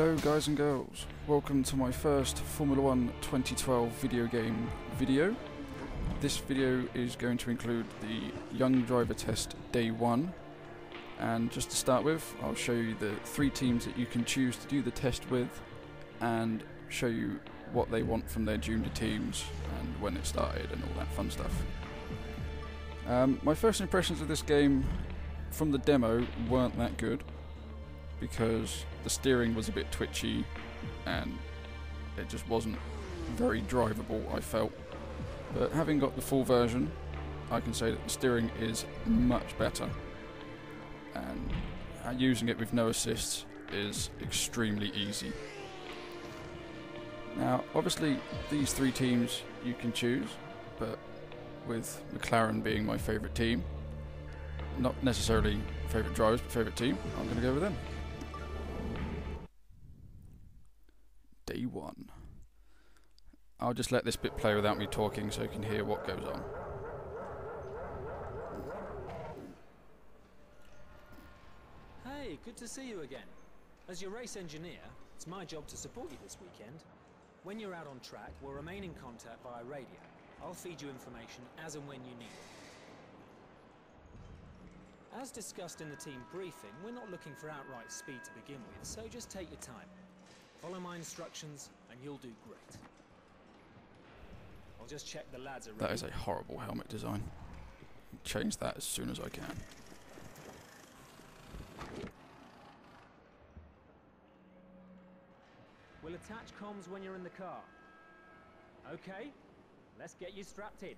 Hello guys and girls, welcome to my first Formula 1 2012 video game video. This video is going to include the Young Driver Test Day 1, and just to start with I'll show you the 3 teams that you can choose to do the test with and show you what they want from their junior teams and when it started and all that fun stuff. My first impressions of this game from the demo weren't that good, because the steering was a bit twitchy and it just wasn't very drivable, I felt. But having got the full version, I can say that the steering is much better, and using it with no assists is extremely easy. Now obviously these 3 teams you can choose, but with McLaren being my favourite team, not necessarily favourite drivers but favourite team, I'm going to go with them. Day 1. I'll just let this bit play without me talking so you can hear what goes on. Hey, good to see you again. As your race engineer, it's my job to support you this weekend. When you're out on track, we'll remain in contact via radio. I'll feed you information as and when you need it. As discussed in the team briefing, we're not looking for outright speed to begin with, so just take your time. Follow my instructions and you'll do great. I'll just check the lads are ready. That is a horrible helmet design. Change that as soon as I can. We'll attach comms when you're in the car. Okay, let's get you strapped in.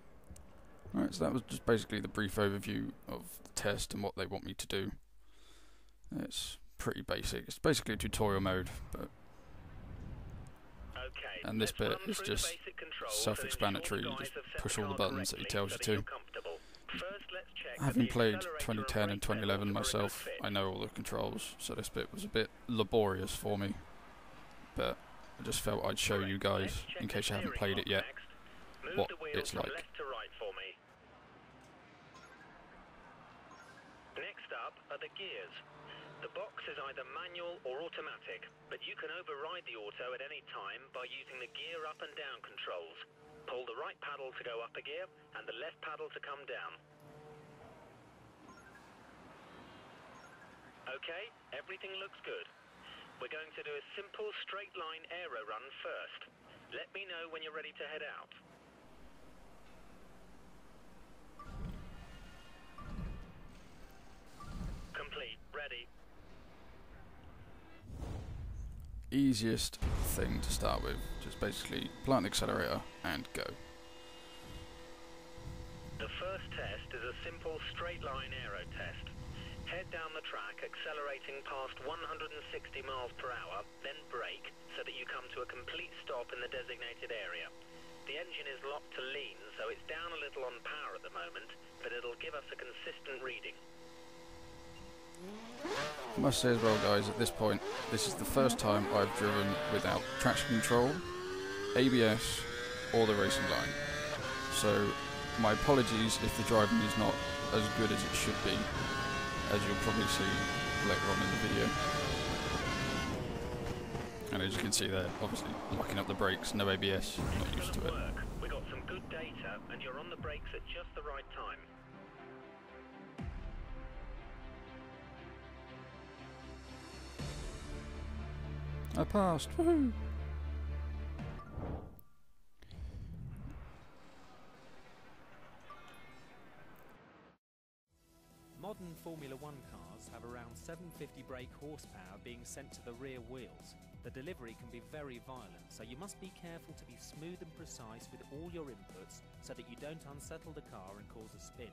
Alright, so that was just basically the brief overview of the test and what they want me to do. It's pretty basic. It's basically a tutorial mode, but and this bit is just self-explanatory. You just push all the buttons that he tells you to. Having played 2010 and 2011 myself, I know all the controls, so this bit was a bit laborious for me, but I just felt I'd show you guys, in case you haven't played it yet, what it's like. Next up are the gears. The box is either manual or automatic, but you can override the auto at any time by using the gear up and down controls. Pull the right paddle to go up a gear and the left paddle to come down. Okay, everything looks good. We're going to do a simple straight line aero run first. Let me know when you're ready to head out. Complete. Ready. Easiest thing to start with, just basically plant the accelerator and go. The first test is a simple straight line aero test. Head down the track, accelerating past 160 miles per hour, then brake so that you come to a complete stop in the designated area. The engine is locked to lean, so it's down a little on power at the moment, but it'll give us a consistent reading. I must say as well, guys, at this point, this is the first time I've driven without traction control, ABS, or the racing line. So my apologies if the driving is not as good as it should be, as you'll probably see later on in the video. And as you can see there, obviously locking up the brakes, no ABS, not used to it. We got some good data, and you're on the brakes at just the right time. I passed, woohoo! Modern Formula 1 cars have around 750 brake horsepower being sent to the rear wheels. The delivery can be very violent, so you must be careful to be smooth and precise with all your inputs so that you don't unsettle the car and cause a spin.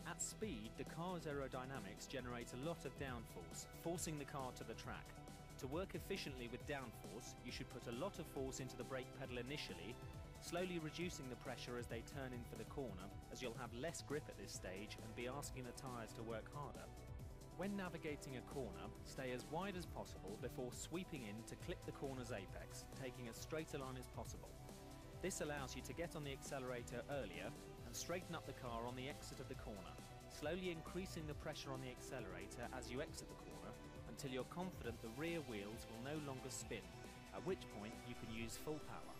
At speed, the car's aerodynamics generate a lot of downforce, forcing the car to the track. To work efficiently with downforce, you should put a lot of force into the brake pedal initially, slowly reducing the pressure as they turn in for the corner, as you'll have less grip at this stage and be asking the tyres to work harder. When navigating a corner, stay as wide as possible before sweeping in to clip the corner's apex, taking as straight a line as possible. This allows you to get on the accelerator earlier and straighten up the car on the exit of the corner, slowly increasing the pressure on the accelerator as you exit the corner until you're confident the rear wheels will no longer spin, at which point you can use full power.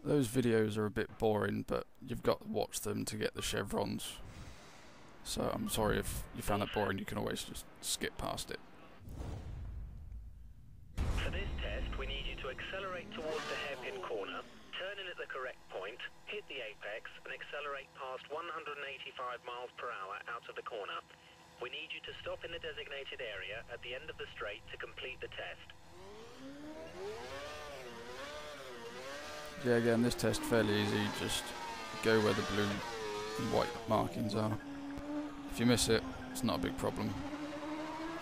Those videos are a bit boring, but you've got to watch them to get the chevrons. So I'm sorry if you found that boring, you can always just skip past it. For this test, we need you to accelerate towards the hairpin corner, turn in at the correct point, hit the apex, and accelerate past 185 miles per hour out of the corner. We need you to stop in the designated area at the end of the straight to complete the test. Yeah, again, this test fairly easy, just go where the blue and white markings are. If you miss it, it's not a big problem.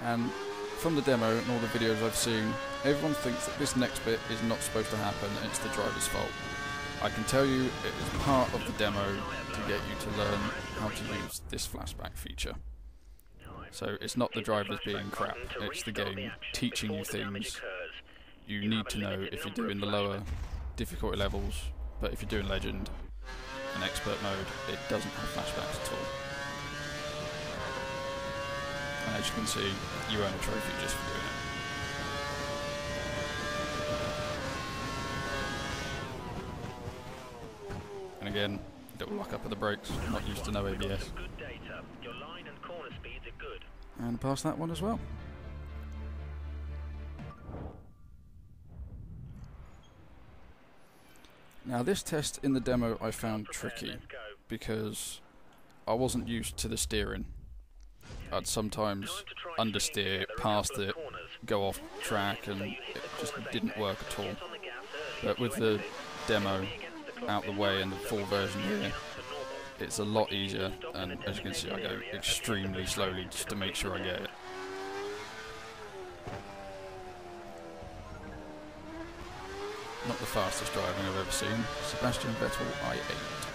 And from the demo and all the videos I've seen, everyone thinks that this next bit is not supposed to happen and it's the driver's fault. I can tell you it is part of the demo to get you to learn how to use this flashback feature. So it's not the drivers being crap, it's the game teaching you things you need to know if you're doing the lower difficulty levels, but if you're doing Legend and Expert mode, it doesn't have flashbacks at all. And as you can see, you earn a trophy just for doing it. And again, little lock up of the brakes, not used to no ABS. And pass that one as well. Now this test in the demo I found tricky because I wasn't used to the steering. I'd sometimes understeer, past it, go off track, and it just didn't work at all. But with the demo out the way and the full version here, it's a lot easier, and as you can see I go extremely slowly just to make sure I get it. Not the fastest driving I've ever seen. Sebastian Vettel I8.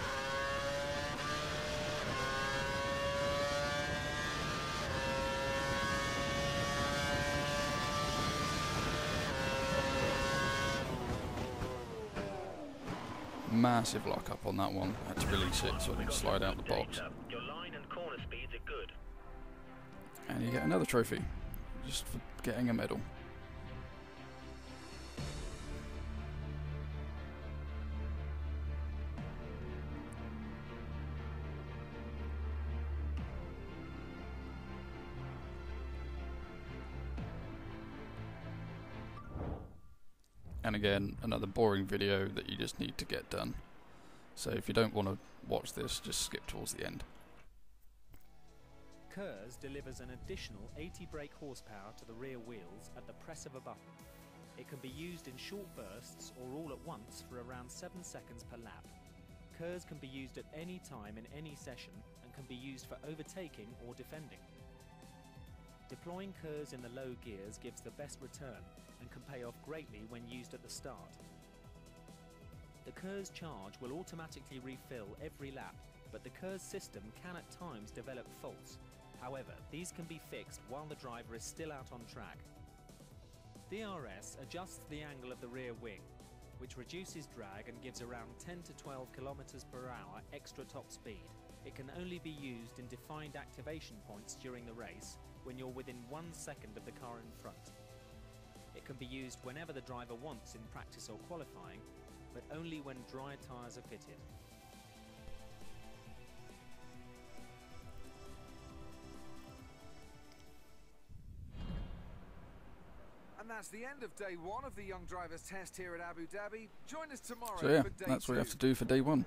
Massive lock-up on that one. I had to release it so I can slide out the box. And you get another trophy, just for getting a medal. And again, another boring video that you just need to get done. So if you don't want to watch this, just skip towards the end. KERS delivers an additional 80 brake horsepower to the rear wheels at the press of a button. It can be used in short bursts or all at once for around 7 seconds per lap. KERS can be used at any time in any session and can be used for overtaking or defending. Deploying KERS in the low gears gives the best return and can pay off greatly when used at the start. The KERS charge will automatically refill every lap, but the KERS system can at times develop faults. However, these can be fixed while the driver is still out on track. DRS adjusts the angle of the rear wing, which reduces drag and gives around 10 to 12 km per hour extra top speed. It can only be used in defined activation points during the race when you're within 1 second of the car in front. It can be used whenever the driver wants in practice or qualifying, but only when dry tyres are fitted. And that's the end of day one of the Young Drivers test here at Abu Dhabi. Join us tomorrow So yeah, for day that's what you have two. to do for day one.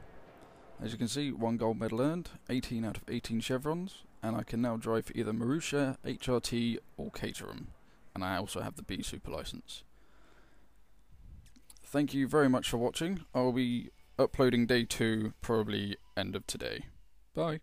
As you can see, 1 gold medal earned, 18 out of 18 chevrons, and I can now drive for either Marussia, HRT or Caterham. And I also have the B Super license. Thank you very much for watching. I'll be uploading day 2 probably end of today. Bye.